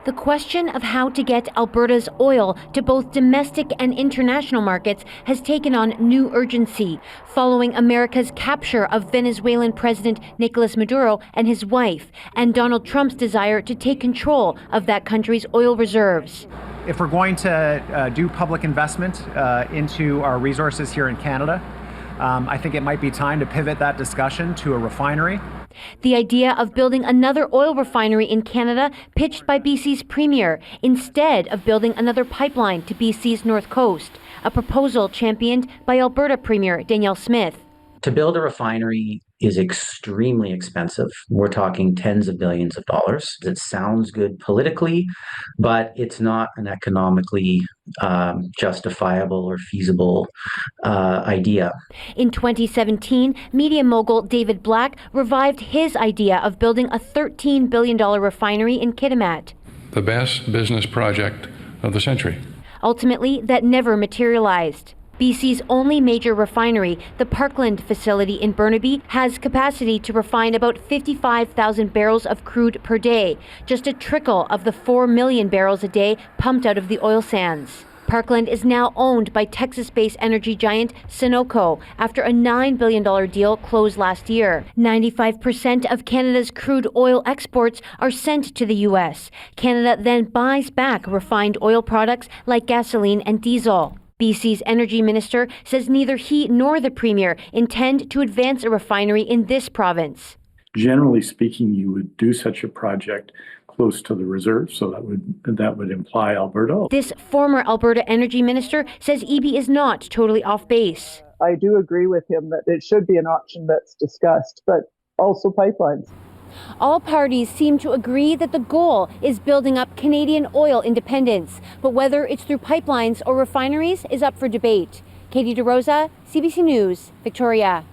The question of how to get Alberta's oil to both domestic and international markets has taken on new urgency following America's capture of Venezuelan President Nicolas Maduro and his wife, and Donald Trump's desire to take control of that country's oil reserves. If we're going to do public investment into our resources here in Canada, I think it might be time to pivot that discussion to a refinery. The idea of building another oil refinery in Canada pitched by BC's Premier instead of building another pipeline to BC's North Coast, a proposal championed by Alberta Premier Danielle Smith. To build a refinery is extremely expensive. We're talking tens of billions of dollars. It sounds good politically, but it's not an economically justifiable or feasible idea. In 2017, media mogul David Black revived his idea of building a $13 billion refinery in Kitimat. The best business project of the century. Ultimately, that never materialized. BC's only major refinery, the Parkland facility in Burnaby, has capacity to refine about 55,000 barrels of crude per day, just a trickle of the 4 million barrels a day pumped out of the oil sands. Parkland is now owned by Texas-based energy giant Sunoco after a $9 billion deal closed last year. 95% of Canada's crude oil exports are sent to the U.S. Canada then buys back refined oil products like gasoline and diesel. BC's energy minister says neither he nor the premier intend to advance a refinery in this province. Generally speaking, you would do such a project close to the reserve, so that would imply Alberta. This former Alberta energy minister says EB is not totally off base. I do agree with him that it should be an option that's discussed, but also pipelines. All parties seem to agree that the goal is building up Canadian oil independence, but whether it's through pipelines or refineries is up for debate. Katie DeRosa, CBC News, Victoria.